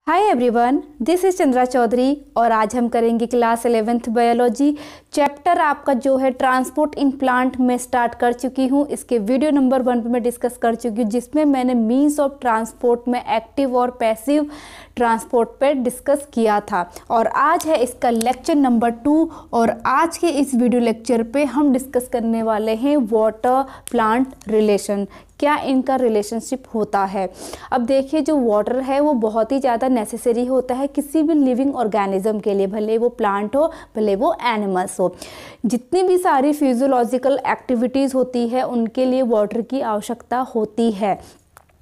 Hi everyone, this is Chandra Chaudhary और आज हम करेंगे क्लास 11th बायोलॉजी। चैप्टर आपका जो है ट्रांसपोर्ट इन प्लांट में स्टार्ट कर चुकी हूँ। इसके वीडियो नंबर 1 पे मैं डिस्कस कर चुकी हूँ, जिसमें मैंने मीन्स ऑफ ट्रांसपोर्ट में एक्टिव और पैसिव ट्रांसपोर्ट पे डिस्कस किया था। और आज है इसका लेक्चर नंबर 2 और आज के इस वीडियो लेक्चर पे हम डिस्कस करने वाले हैं वाटर प्लांट रिलेशन, क्या इनका रिलेशनशिप होता है। अब देखिए, जो वाटर है वो बहुत ही ज़्यादा नेसेसरी होता है किसी भी लिविंग ऑर्गेनिज्म के लिए, भले वो प्लांट हो भले वो एनिमल्स हो। जितनी भी सारी फिजियोलॉजिकल एक्टिविटीज़ होती है उनके लिए वाटर की आवश्यकता होती है,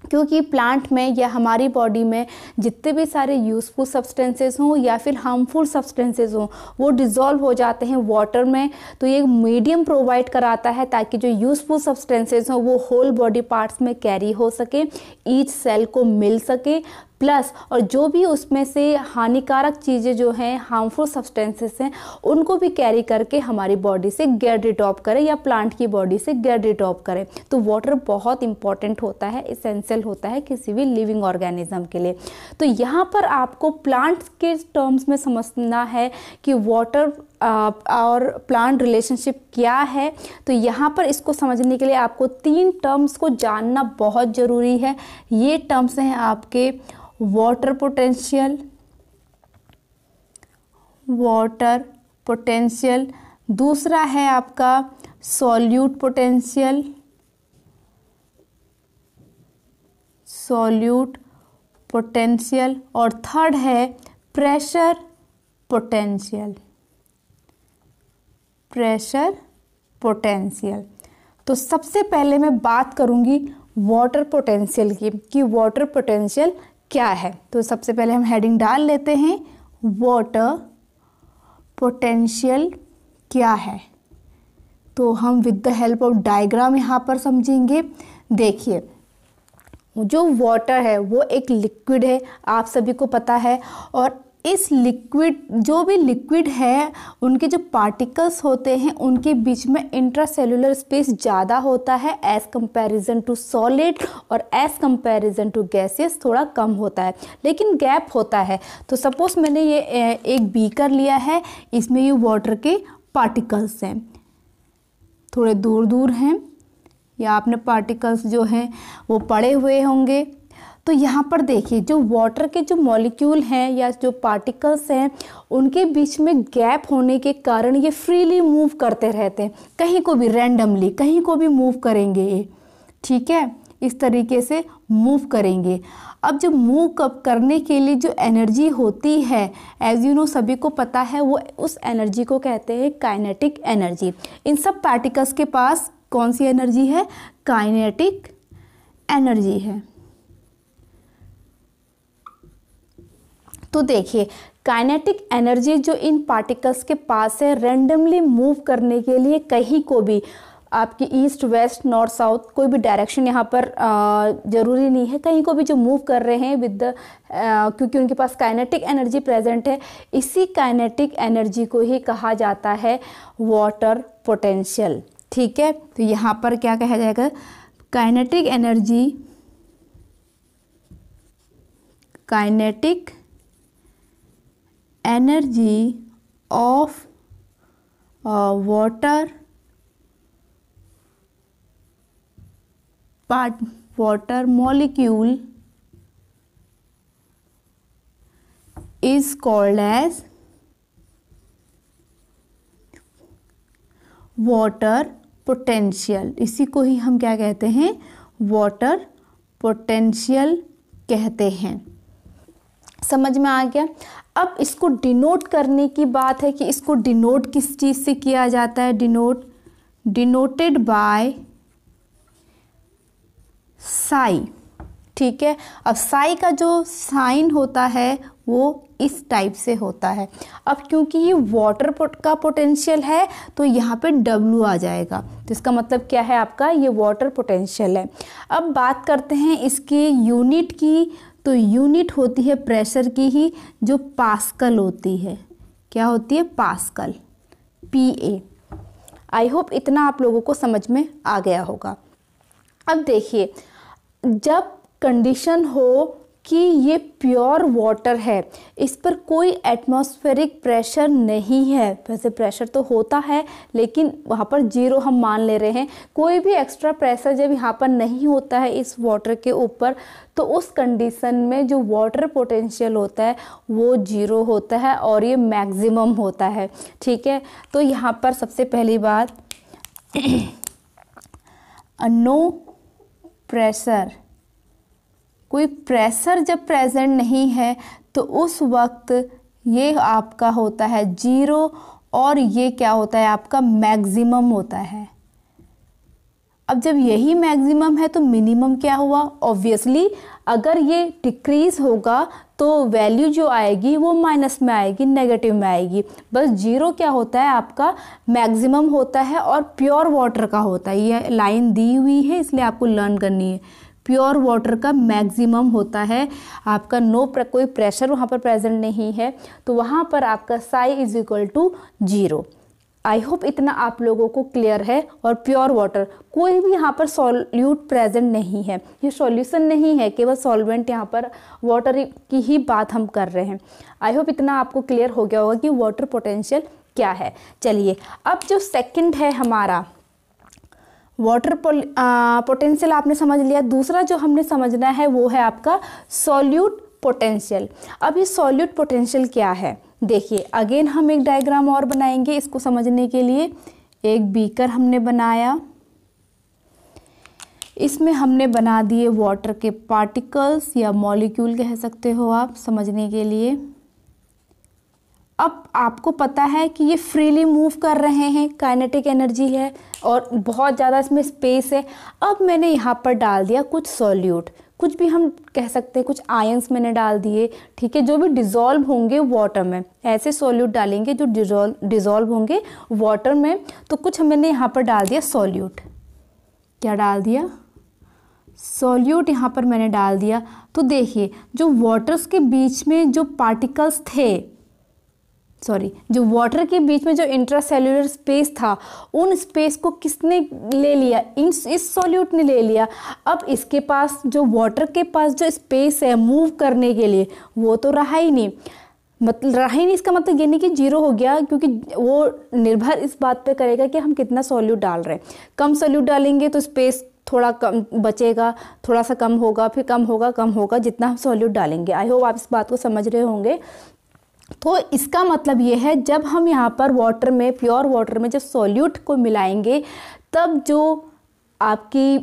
क्योंकि प्लांट में या हमारी बॉडी में जितने भी सारे यूज़फुल सब्सटेंसेस हों या फिर हार्मफुल सब्सटेंसेस हों वो डिज़ोल्व हो जाते हैं वाटर में। तो ये मीडियम प्रोवाइड कराता है ताकि जो यूज़फुल सब्सटेंसेस हों वो होल बॉडी पार्ट्स में कैरी हो सके, ईच सेल को मिल सके, प्लस और जो भी उसमें से हानिकारक चीज़ें जो हैं, हार्मफुल सब्सटेंसेस हैं, उनको भी कैरी करके हमारी बॉडी से गेट रिट ऑफ करे या प्लांट की बॉडी से गेट रिट ऑफ करे। तो वाटर बहुत इंपॉर्टेंट होता है, इसेंशियल होता है किसी भी लिविंग ऑर्गेनिज्म के लिए। तो यहाँ पर आपको प्लांट्स के टर्म्स में समझना है कि वाटर और प्लांट रिलेशनशिप क्या है। तो यहाँ पर इसको समझने के लिए आपको 3 टर्म्स को जानना बहुत ज़रूरी है। ये टर्म्स हैं आपके वाटर पोटेंशियल, दूसरा है आपका सॉल्यूट पोटेंशियल और थर्ड है प्रेशर पोटेंशियल। तो सबसे पहले मैं बात करूंगी वाटर पोटेंशियल की कि वाटर पोटेंशियल क्या है। तो सबसे पहले हम हेडिंग डाल लेते हैं, वाटर पोटेंशियल क्या है। तो हम with the help of diagram यहाँ पर समझेंगे। देखिए, जो वाटर है वो एक लिक्विड है, आप सभी को पता है। और इस लिक्विड, जो भी लिक्विड है, उनके जो पार्टिकल्स होते हैं उनके बीच में इंट्रासेल्युलर स्पेस ज़्यादा होता है एज़ कंपैरिजन टू सॉलिड, और एज़ कंपैरिजन टू गैसेस थोड़ा कम होता है, लेकिन गैप होता है। तो सपोज मैंने ये एक बीकर लिया है, इसमें ये वाटर के पार्टिकल्स हैं, थोड़े दूर दूर हैं, या आपने पार्टिकल्स जो हैं वो पड़े हुए होंगे। तो यहाँ पर देखिए, जो वाटर के जो मॉलिक्यूल हैं या जो पार्टिकल्स हैं उनके बीच में गैप होने के कारण ये फ्रीली मूव करते रहते हैं, कहीं को भी रैंडमली कहीं को भी मूव करेंगे ये, ठीक है, इस तरीके से मूव करेंगे। अब जो मूव करने के लिए जो एनर्जी होती है, एज यू नो सभी को पता है, वो उस एनर्जी को कहते हैं काइनेटिक एनर्जी। इन सब पार्टिकल्स के पास कौन सी एनर्जी है? काइनेटिक एनर्जी है। तो देखिए, काइनेटिक एनर्जी जो इन पार्टिकल्स के पास है, रैंडमली मूव करने के लिए कहीं को भी, आपकी ईस्ट वेस्ट नॉर्थ साउथ कोई भी डायरेक्शन यहाँ पर ज़रूरी नहीं है, कहीं को भी जो मूव कर रहे हैं विद क्योंकि उनके पास काइनेटिक एनर्जी प्रेजेंट है, इसी काइनेटिक एनर्जी को ही कहा जाता है वाटर पोटेंशियल, ठीक है। तो यहाँ पर क्या कहा जाएगा? Kinetic energy of water molecule is called as water potential. इसी को ही हम क्या कहते हैं? वाटर पोटेंशियल कहते हैं। समझ में आ गया? अब इसको डिनोट करने की बात है कि इसको डिनोट किस चीज़ से किया जाता है? डिनोटेड बाय साई, ठीक है। अब साई का जो साइन होता है वो इस टाइप से होता है। अब क्योंकि ये वाटर का पोटेंशियल है तो यहाँ पे W आ जाएगा, तो इसका मतलब क्या है आपका? ये वाटर पोटेंशियल है। अब बात करते हैं इसकी यूनिट की। तो यूनिट होती है प्रेशर की ही, जो पास्कल होती है। क्या होती है? Pascal, PA। आई होप इतना आप लोगों को समझ में आ गया होगा। अब देखिए, जब कंडीशन हो कि ये प्योर वाटर है, इस पर कोई एटमॉस्फेरिक प्रेशर नहीं है। वैसे प्रेशर तो होता है लेकिन वहाँ पर जीरो हम मान ले रहे हैं। कोई भी एक्स्ट्रा प्रेशर जब यहाँ पर नहीं होता है इस वाटर के ऊपर, तो उस कंडीशन में जो वाटर पोटेंशियल होता है वो जीरो होता है और ये मैक्सिमम होता है। ठीक है, तो यहाँ पर सबसे पहली बात नो प्रेशर, कोई प्रेशर जब प्रेजेंट नहीं है तो उस वक्त ये आपका होता है जीरो और ये क्या होता है आपका मैक्सिमम होता है। अब जब यही मैक्सिमम है तो मिनिमम क्या हुआ? ऑब्वियसली अगर ये डिक्रीज होगा तो वैल्यू जो आएगी वो माइनस में आएगी, नेगेटिव में आएगी। बस जीरो क्या होता है आपका मैक्सिमम होता है और प्योर वाटर का होता है। ये लाइन दी हुई है इसलिए आपको लर्न करनी है। प्योर वाटर का मैक्सिमम होता है आपका कोई प्रेशर वहाँ पर प्रेजेंट नहीं है तो वहाँ पर आपका psi is equal to zero. I hope इतना आप लोगों को क्लियर है। और प्योर वाटर, कोई भी यहाँ पर सॉल्यूट प्रेजेंट नहीं है, ये सॉल्यूशन नहीं है, केवल सॉल्वेंट यहाँ पर वाटर की ही बात हम कर रहे हैं। आई होप इतना आपको क्लियर हो गया होगा कि वाटर पोटेंशियल क्या है। चलिए अब जो सेकंड है हमारा वाटर पोटेंशियल आपने समझ लिया। दूसरा जो हमने समझना है वो है आपका सॉल्यूट पोटेंशियल। अब ये सॉल्यूट पोटेंशियल क्या है देखिए, अगेन हम एक डायग्राम और बनाएंगे इसको समझने के लिए। एक बीकर हमने बनाया, इसमें हमने बना दिए वाटर के पार्टिकल्स या मॉलिक्यूल कह सकते हो आप समझने के लिए। अब आपको पता है कि ये फ्रीली मूव कर रहे हैं, काइनेटिक एनर्जी है और बहुत ज़्यादा इसमें स्पेस है। अब मैंने यहाँ पर डाल दिया कुछ सॉल्यूट, कुछ भी हम कह सकते हैं, कुछ आयंस मैंने डाल दिए। ठीक है, जो भी डिज़ोल्व होंगे वाटर में, ऐसे सॉल्यूट डालेंगे जो डिज़ोल्व होंगे वाटर में। तो कुछ मैंने यहाँ पर डाल दिया सॉल्यूट। क्या डाल दिया? सॉल्यूट यहाँ पर मैंने डाल दिया। तो देखिए जो वाटर्स के बीच में जो पार्टिकल्स थे, जो वाटर के बीच में जो इंट्रासेल्युलर स्पेस था, उन स्पेस को किसने ले लिया? इस सॉल्यूट ने ले लिया। अब इसके पास जो वाटर के पास जो स्पेस है मूव करने के लिए वो तो रहा ही नहीं, इसका मतलब ये नहीं कि जीरो हो गया, क्योंकि वो निर्भर इस बात पे करेगा कि हम कितना सॉल्यूट डाल रहे हैं। कम सॉल्यूट डालेंगे तो स्पेस थोड़ा कम बचेगा, थोड़ा सा कम होगा, फिर कम होगा जितना हम सॉल्यूट डालेंगे। आई होप आप इस बात को समझ रहे होंगे। तो इसका मतलब ये है जब हम यहाँ पर वाटर में, प्योर वाटर में जब सॉल्यूट को मिलाएंगे तब जो आपकी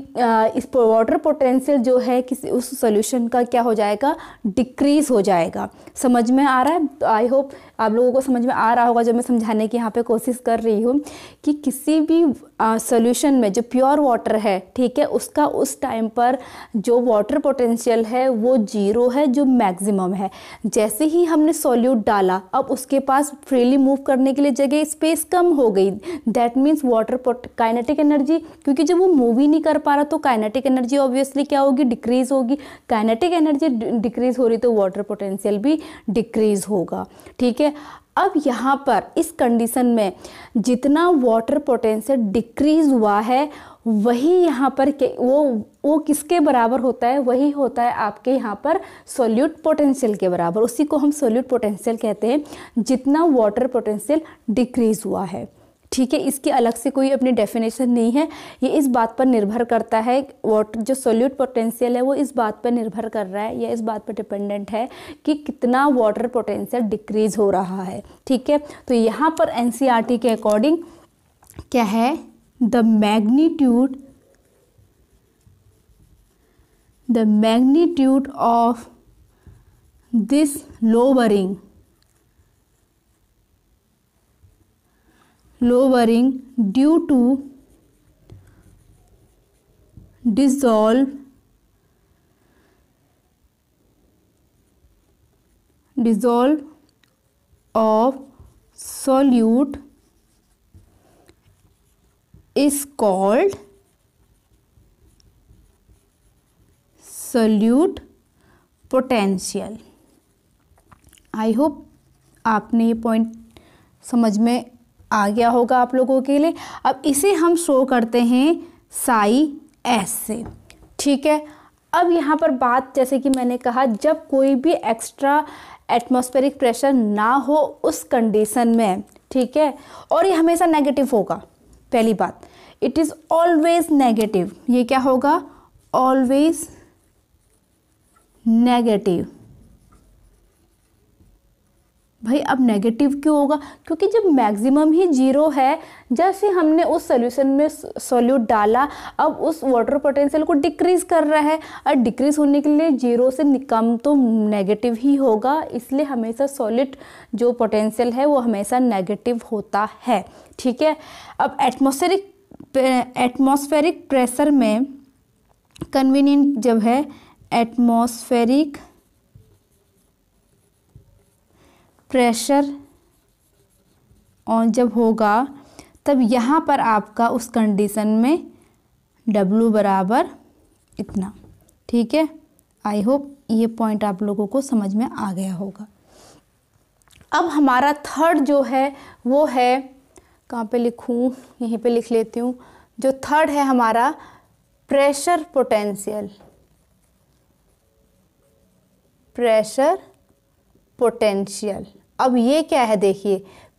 इस वाटर पोटेंशियल जो है किसी उस सॉल्यूशन का क्या हो जाएगा? डिक्रीज हो जाएगा। समझ में आ रहा है? आई होप आप लोगों को समझ में आ रहा होगा जब मैं समझाने की यहाँ पे कोशिश कर रही हूँ कि किसी भी सॉल्यूशन में जो प्योर वाटर है, ठीक है, उसका उस टाइम पर जो वाटर पोटेंशियल है वो जीरो है, जो मैक्सिमम है। जैसे ही हमने सॉल्यूट डाला अब उसके पास फ्रीली मूव करने के लिए जगह, स्पेस कम हो गई। That means water kinetic energy, क्योंकि जब वो मूव ही नहीं कर पा रहा तो काइनेटिक एनर्जी ऑब्वियसली क्या होगी? डिक्रीज होगी। काइनेटिक एनर्जी डिक्रीज हो रही तो वाटर पोटेंशियल भी डिक्रीज होगा। ठीक है, अब यहाँ पर इस कंडीशन में जितना वाटर पोटेंशियल डिक्रीज हुआ है वही यहाँ पर वो किसके बराबर होता है? वही होता है आपके यहाँ पर सॉल्यूट पोटेंशियल के बराबर। उसी को हम सॉल्यूट पोटेंशियल कहते हैं, जितना वाटर पोटेंशियल डिक्रीज हुआ है। ठीक है, इसकी अलग से कोई अपनी डेफिनेशन नहीं है। ये इस बात पर निर्भर करता है, वाटर जो सॉल्यूट पोटेंशियल है वो इस बात पर निर्भर कर रहा है या इस बात पर डिपेंडेंट है कि कितना वाटर पोटेंशियल डिक्रीज हो रहा है। ठीक है, तो यहाँ पर एनसीईआरटी के अकॉर्डिंग क्या है? The magnitude of this lowering due to dissolve of solute is called solute potential। I hope आपने ये पॉइंट समझ में आ गया होगा आप लोगों के लिए। अब इसे हम शो करते हैं साई एस से। ठीक है, अब यहाँ पर बात, जैसे कि मैंने कहा, जब कोई भी एक्स्ट्रा एटमॉस्फेरिक प्रेशर ना हो उस कंडीशन में, ठीक है, और ये हमेशा नेगेटिव होगा। पहली बात, इट इज़ ऑलवेज नेगेटिव। ये क्या होगा? Always negative. भाई अब नेगेटिव क्यों होगा? क्योंकि जब मैक्सिमम ही जीरो है, जैसे हमने उस सॉल्यूशन में सॉल्यूट डाला, अब उस वाटर पोटेंशियल को डिक्रीज कर रहा है, और डिक्रीज होने के लिए जीरो से कम तो नेगेटिव ही होगा, इसलिए हमेशा सॉलिड जो पोटेंशियल है वो हमेशा नेगेटिव होता है। ठीक है। अब एटमॉस्फेरिक प्रेशर में कन्वीनियंट जब है, एटमॉस्फेरिक प्रेशर ऑन जब होगा, तब यहाँ पर आपका उस कंडीशन में W बराबर इतना। ठीक है। आई होप ये पॉइंट आप लोगों को समझ में आ गया होगा। अब हमारा थर्ड जो है वो है, कहाँ पे लिखूँ, यहीं पे लिख लेती हूँ। जो थर्ड है हमारा प्रेशर पोटेंशियल। प्रेशर पोटेंशियल, अब ये क्या है देखिए,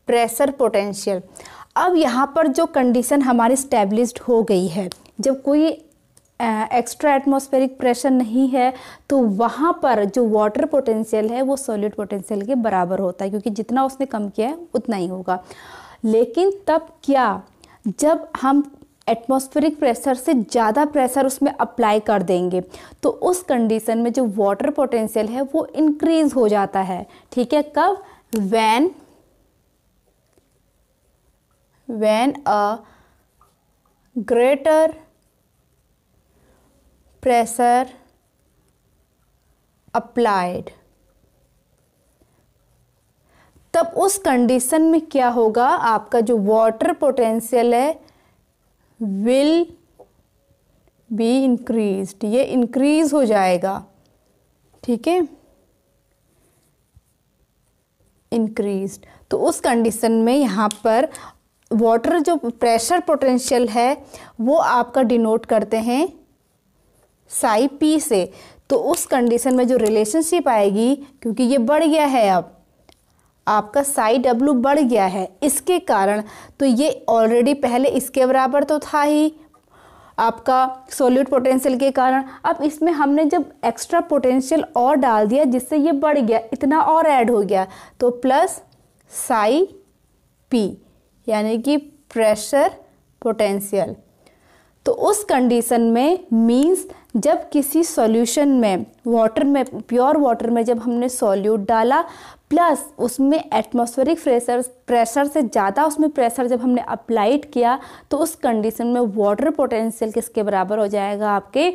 प्रेशर पोटेंशियल। अब यहाँ पर जो कंडीशन हमारी स्टैब्लिश्ड हो गई है, जब कोई एक्स्ट्रा एटमॉस्फेरिक प्रेशर नहीं है, तो वहाँ पर जो वाटर पोटेंशियल है वो सॉलिड पोटेंशियल के बराबर होता है, क्योंकि जितना उसने कम किया है उतना ही होगा। लेकिन तब क्या, जब हम एटमॉस्फेरिक प्रेशर से ज़्यादा प्रेशर उसमें अप्लाई कर देंगे, तो उस कंडीशन में जो वाटर पोटेंशियल है वो इंक्रीज हो जाता है। ठीक है। कब? when a greater pressure applied, तब उस कंडीशन में क्या होगा, आपका जो वाटर पोटेंशियल है विल बी इंक्रीज्ड, ये इंक्रीज हो जाएगा। ठीक है, इंक्रीज्ड। तो उस कंडीशन में यहाँ पर वाटर जो प्रेशर पोटेंशियल है वो आपका डिनोट करते हैं साई पी से। तो उस कंडीशन में जो रिलेशनशिप आएगी, क्योंकि ये बढ़ गया है, अब आपका साई डब्ल्यू बढ़ गया है इसके कारण, तो ये ऑलरेडी पहले इसके बराबर तो था ही आपका सॉल्यूट पोटेंशियल के कारण। अब इसमें हमने जब एक्स्ट्रा पोटेंशियल और डाल दिया जिससे ये बढ़ गया, इतना और ऐड हो गया, तो प्लस साई पी यानी कि प्रेशर पोटेंशियल। तो उस कंडीशन में मींस जब किसी सॉल्यूशन में, वाटर में, प्योर वाटर में जब हमने सॉल्यूट डाला प्लस उसमें एटमॉस्फेरिक प्रेशर से ज़्यादा उसमें प्रेशर जब हमने अप्लाइड किया, तो उस कंडीशन में वाटर पोटेंशियल किसके बराबर हो जाएगा, आपके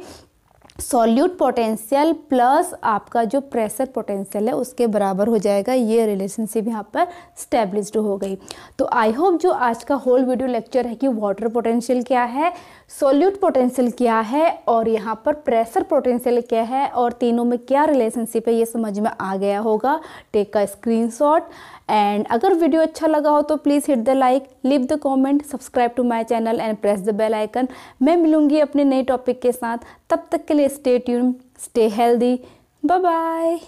सॉल्यूट पोटेंशियल प्लस आपका जो प्रेशर पोटेंशियल है उसके बराबर हो जाएगा। ये रिलेशनशिप यहाँ पर स्टैब्लिश्ड हो गई। तो आई होप जो आज का होल वीडियो लेक्चर है कि वाटर पोटेंशियल क्या है, सॉल्यूट पोटेंशियल क्या है और यहाँ पर प्रेशर पोटेंशियल क्या है और तीनों में क्या रिलेशनशिप है, ये समझ में आ गया होगा। टेक अ स्क्रीनशॉट एंड अगर वीडियो अच्छा लगा हो तो please hit the like, leave the comment, subscribe to my channel and press the bell icon. मैं मिलूंगी अपने नए टॉपिक के साथ, तब तक के लिए stay tune, stay healthy, bye bye.